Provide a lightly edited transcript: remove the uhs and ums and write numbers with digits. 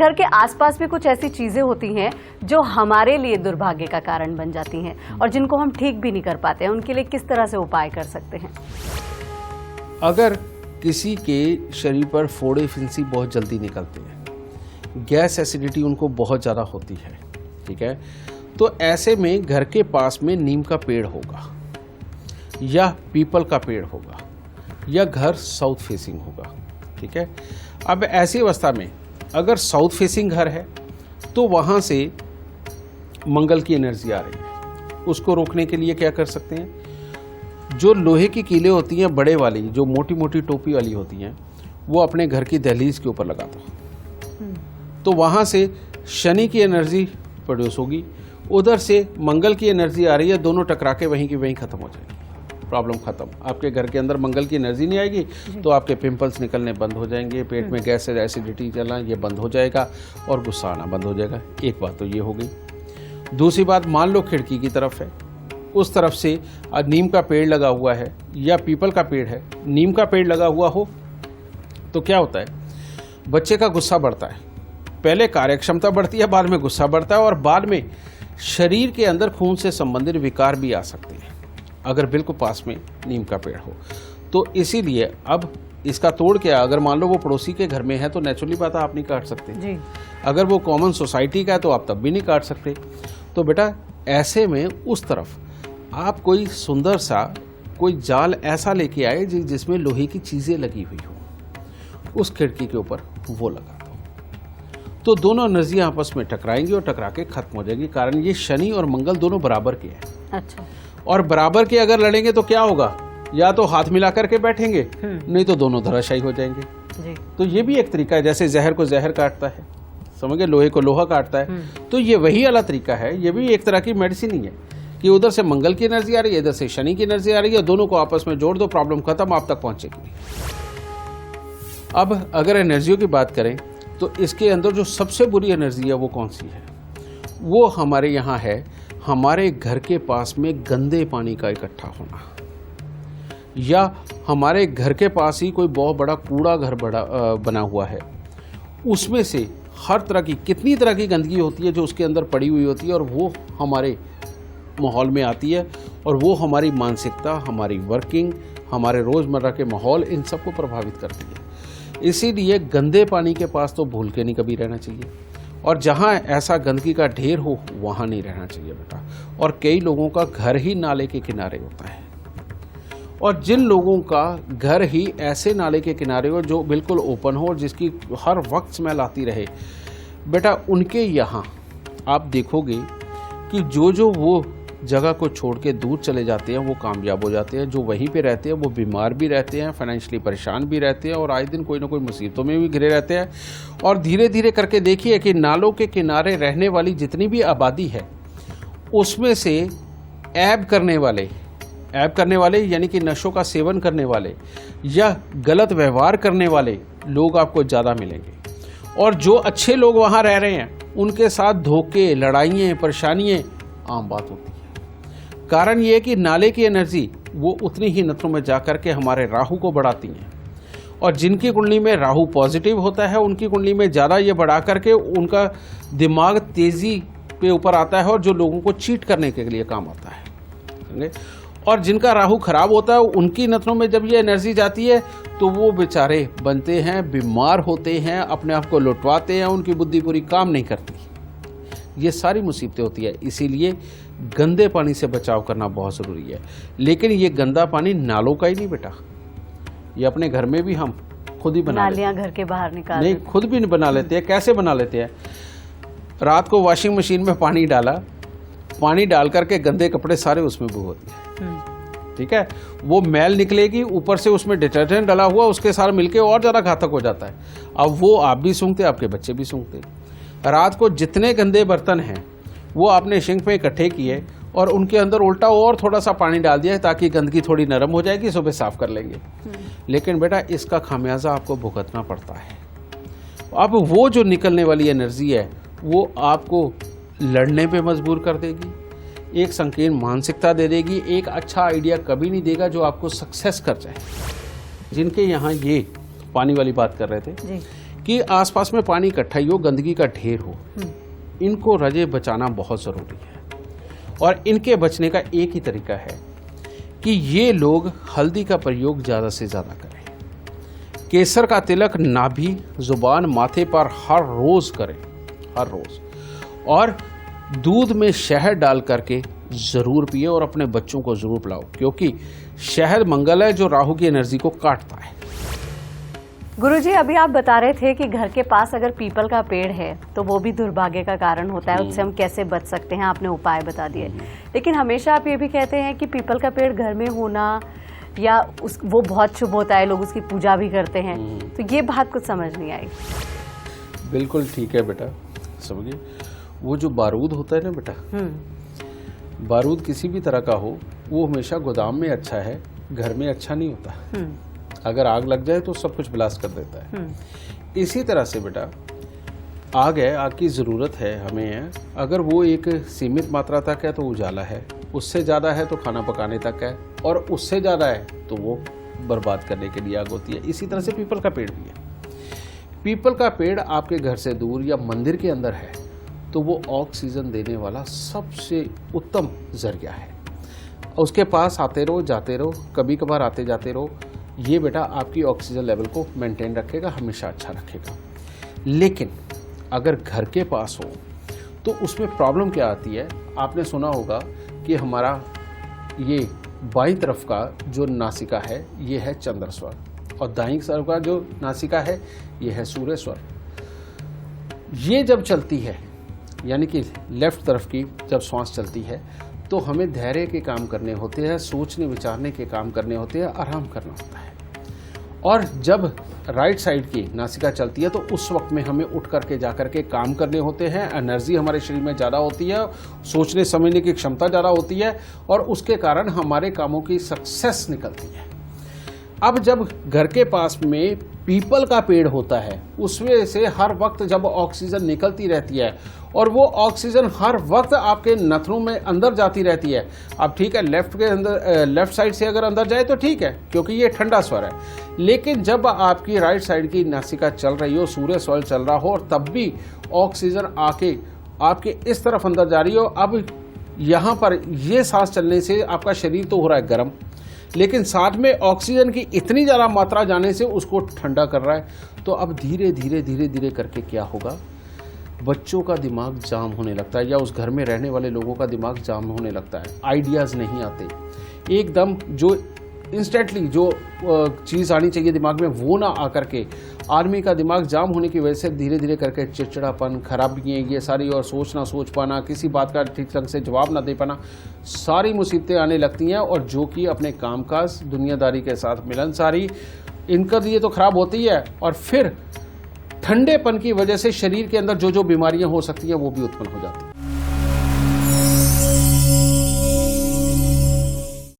घर के आसपास भी कुछ ऐसी चीजें होती हैं जो हमारे लिए दुर्भाग्य का कारण बन जाती हैं और जिनको हम ठीक भी नहीं कर पाते हैं, उनके लिए किस तरह से उपाय कर सकते हैं? अगर किसी के शरीर पर फोड़े फिंसी बहुत जल्दी निकलते हैं, गैस एसिडिटी उनको बहुत ज़्यादा होती है, ठीक है, तो ऐसे में घर के पास में नीम का पेड़ होगा या पीपल का पेड़ होगा या घर साउथ फेसिंग होगा, ठीक है। अब ऐसी अवस्था में अगर साउथ फेसिंग घर है तो वहाँ से मंगल की एनर्जी आ रही है, उसको रोकने के लिए क्या कर सकते हैं, जो लोहे की कीलें होती हैं बड़े वाली, जो मोटी मोटी टोपी वाली होती हैं, वो अपने घर की दहलीज के ऊपर लगा दो, तो वहाँ से शनि की एनर्जी प्रोड्यूस होगी, उधर से मंगल की एनर्जी आ रही है, दोनों टकरा के वहीं की वहीं खत्म हो जाएगी, प्रॉब्लम खत्म। आपके घर के अंदर मंगल की एनर्जी नहीं आएगी तो आपके पिंपल्स निकलने बंद हो जाएंगे, पेट में गैस एसिडिटी चलना ये बंद हो जाएगा और गुस्सा आना बंद हो जाएगा। एक बात तो ये हो गई। दूसरी बात, मान लो खिड़की की तरफ है, उस तरफ से नीम का पेड़ लगा हुआ है या पीपल का पेड़ है, नीम का पेड़ लगा हुआ हो तो क्या होता है, बच्चे का गुस्सा बढ़ता है, पहले कार्यक्षमता बढ़ती है, बाद में गुस्सा बढ़ता है और बाद में शरीर के अंदर खून से संबंधित विकार भी आ सकते हैं अगर बिल्कुल पास में नीम का पेड़ हो। तो इसीलिए अब इसका तोड़ क्या, अगर मान लो वो पड़ोसी के घर में है तो नेचुरली बात आप नहीं काट सकते जी। अगर वो कॉमन सोसाइटी का है तो आप तब भी नहीं काट सकते। तो बेटा ऐसे में उस तरफ आप कोई सुंदर सा कोई जाल ऐसा लेके आए जिसमें लोहे की चीज़ें लगी हुई हो, उस खिड़की के ऊपर वो लगा दो, तो दोनों एनर्जी आपस में टकराएंगी और टकरा के खत्म हो जाएगी। कारण ये शनि और मंगल दोनों बराबर के हैं। अच्छा। और बराबर के अगर लड़ेंगे तो क्या होगा, या तो हाथ मिला करके बैठेंगे, नहीं तो दोनों धराशायी हो जाएंगे जी। तो ये भी एक तरीका है, जैसे जहर को जहर काटता है, समझ गए, लोहे को लोहा काटता है, तो ये वही वाला तरीका है। ये भी एक तरह की मेडिसिन ही है कि उधर से मंगल की एनर्जी आ रही है, इधर से शनि की एनर्जी आ रही है, दोनों को आपस में जोड़ दो, प्रॉब्लम खत्म, आप तक पहुंचेगी। अब अगर एनर्जियों की बात करें तो इसके अंदर जो सबसे बुरी एनर्जी है वो कौन सी है, वो हमारे यहाँ है, हमारे घर के पास में गंदे पानी का इकट्ठा होना, या हमारे घर के पास ही कोई बहुत बड़ा कूड़ा घर बना हुआ है, उसमें से हर तरह की कितनी तरह की गंदगी होती है जो उसके अंदर पड़ी हुई होती है और वो हमारे माहौल में आती है और वो हमारी मानसिकता, हमारी वर्किंग, हमारे रोज़मर्रा के माहौल, इन सब को प्रभावित करती है। इसीलिए गंदे पानी के पास तो भूल के नहीं कभी रहना चाहिए, और जहाँ ऐसा गंदगी का ढेर हो वहाँ नहीं रहना चाहिए बेटा। और कई लोगों का घर ही नाले के किनारे होता है, और जिन लोगों का घर ही ऐसे नाले के किनारे हो जो बिल्कुल ओपन हो और जिसकी हर वक्त स्मेल आती रहे, बेटा उनके यहाँ आप देखोगे कि जो वो जगह को छोड़ के दूर चले जाते हैं वो कामयाब हो जाते हैं, जो वहीं पे रहते हैं वो बीमार भी रहते हैं, फाइनेंशियली परेशान भी रहते हैं और आए दिन कोई ना कोई मुसीबतों में भी घिरे रहते हैं। और धीरे धीरे करके देखिए कि नालों के किनारे रहने वाली जितनी भी आबादी है उसमें से ऐब करने वाले यानी कि नशों का सेवन करने वाले या गलत व्यवहार करने वाले लोग आपको ज़्यादा मिलेंगे, और जो अच्छे लोग वहाँ रह रहे हैं उनके साथ धोखे, लड़ाइयाँ, परेशानियाँ आम बात होती है। कारण ये है कि नाले की एनर्जी वो उतनी ही नथनों में जा कर के हमारे राहु को बढ़ाती हैं, और जिनकी कुंडली में राहु पॉजिटिव होता है उनकी कुंडली में ज़्यादा ये बढ़ा करके उनका दिमाग तेज़ी पे ऊपर आता है और जो लोगों को चीट करने के लिए काम आता है, समझे। और जिनका राहु खराब होता है उनकी नथनों में जब ये एनर्जी जाती है तो वो बेचारे बनते हैं, बीमार होते हैं, अपने आप को लुटवाते हैं, उनकी बुद्धि पूरी काम नहीं करती, ये सारी मुसीबतें होती है। इसीलिए गंदे पानी से बचाव करना बहुत ज़रूरी है। लेकिन ये गंदा पानी नालों का ही नहीं बेटा, ये अपने घर में भी हम खुद ही बना लेते हैं, घर के बाहर निकाल नहीं, खुद भी बना लेते हैं। कैसे बना लेते हैं, रात को वॉशिंग मशीन में पानी डाला, पानी डाल करके गंदे कपड़े सारे उसमें बो दिए, ठीक है, वो मैल निकलेगी, ऊपर से उसमें डिटर्जेंट डाला हुआ, उसके साथ मिलके और ज़्यादा घातक हो जाता है। अब वो आप भी सूंघते, आपके बच्चे भी सूंघते। रात को जितने गंदे बर्तन हैं वो आपने सिंक में इकट्ठे किए और उनके अंदर उल्टा और थोड़ा सा पानी डाल दिया ताकि गंदगी थोड़ी नरम हो जाएगी, सुबह साफ कर लेंगे। लेकिन बेटा इसका खामियाजा आपको भुगतना पड़ता है। अब वो जो निकलने वाली एनर्जी है वो आपको लड़ने पे मजबूर कर देगी, एक संकीर्ण मानसिकता दे देगी, एक अच्छा आइडिया कभी नहीं देगा जो आपको सक्सेस कर जाए। जिनके यहाँ ये पानी वाली बात कर रहे थे कि आसपास में पानी इकट्ठा ही हो, गंदगी का ढेर हो, इनको रजे बचाना बहुत ज़रूरी है। और इनके बचने का एक ही तरीका है कि ये लोग हल्दी का प्रयोग ज़्यादा से ज़्यादा करें। केसर का तिलक नाभि, जुबान, माथे पर हर रोज़ करें, हर रोज़। और दूध में शहद डाल करके ज़रूर पिए और अपने बच्चों को ज़रूर पिलाओ, क्योंकि शहद मंगल है जो राहु की एनर्जी को काटता है। गुरुजी, अभी आप बता रहे थे कि घर के पास अगर पीपल का पेड़ है तो वो भी दुर्भाग्य का कारण होता है, उससे हम कैसे बच सकते हैं, आपने उपाय बता दिए। लेकिन हमेशा आप ये भी कहते हैं कि पीपल का पेड़ घर में होना या वो बहुत शुभ होता है, लोग उसकी पूजा भी करते हैं, तो ये बात कुछ समझ नहीं आई। बिल्कुल ठीक है बेटा, समझिए वो जो बारूद होता है ना बेटा, बारूद किसी भी तरह का हो वो हमेशा गोदाम में अच्छा है, घर में अच्छा नहीं होता। अगर आग लग जाए तो सब कुछ ब्लास्ट कर देता है। इसी तरह से बेटा आग है, आग की ज़रूरत है हमें है। अगर वो एक सीमित मात्रा तक है तो उजाला है, उससे ज़्यादा है तो खाना पकाने तक है, और उससे ज़्यादा है तो वो बर्बाद करने के लिए आग होती है। इसी तरह से पीपल का पेड़ भी है। पीपल का पेड़ आपके घर से दूर या मंदिर के अंदर है तो वो ऑक्सीजन देने वाला सबसे उत्तम जरिया है। उसके पास आते रहो, जाते रहो, कभी कभार आते जाते रहो। ये बेटा आपकी ऑक्सीजन लेवल को मेंटेन रखेगा, हमेशा अच्छा रखेगा। लेकिन अगर घर के पास हो तो उसमें प्रॉब्लम क्या आती है, आपने सुना होगा कि हमारा ये बाईं तरफ का जो नासिका है ये है चंद्र स्वर, और दाईं तरफ का जो नासिका है ये है सूर्य स्वर। ये जब चलती है, यानी कि लेफ्ट तरफ की जब श्वास चलती है, तो हमें धैर्य के काम करने होते हैं, सोचने विचारने के काम करने होते हैं, आराम करना होता है। और जब राइट साइड की नासिका चलती है तो उस वक्त में हमें उठ करके जा करके काम करने होते हैं, एनर्जी हमारे शरीर में ज़्यादा होती है, सोचने समझने की क्षमता ज़्यादा होती है, और उसके कारण हमारे कामों की सक्सेस निकलती है। अब जब घर के पास में पीपल का पेड़ होता है, उसमें से हर वक्त जब ऑक्सीजन निकलती रहती है और वो ऑक्सीजन हर वक्त आपके नथनों में अंदर जाती रहती है। अब ठीक है, लेफ्ट साइड से अगर अंदर जाए तो ठीक है, क्योंकि ये ठंडा स्वर है। लेकिन जब आपकी राइट साइड की नासिका चल रही हो, सूर्य स्वर चल रहा हो, और तब भी ऑक्सीजन आके आपके इस तरफ अंदर जा रही हो, अब यहाँ पर ये सांस चलने से आपका शरीर तो हो रहा है गर्म, लेकिन साथ में ऑक्सीजन की इतनी ज़्यादा मात्रा जाने से उसको ठंडा कर रहा है। तो अब धीरे धीरे धीरे धीरे करके क्या होगा, बच्चों का दिमाग जाम होने लगता है, या उस घर में रहने वाले लोगों का दिमाग जाम होने लगता है। आइडियाज़ नहीं आते, एकदम जो इंस्टेंटली जो चीज़ आनी चाहिए दिमाग में वो ना आकर के आदमी का दिमाग जाम होने की वजह से धीरे धीरे करके चिड़चिड़ापन, खराबियाँ ये सारी, और सोच पाना, किसी बात का ठीक ढंग से जवाब ना दे पाना, सारी मुसीबतें आने लगती हैं। और जो कि अपने कामकाज दुनियादारी के साथ मिलनसारी, इनका ये तो खराब होती है, और फिर ठंडेपन की वजह से शरीर के अंदर जो जो बीमारियां हो सकती हैं वो भी उत्पन्न हो जाती हैं।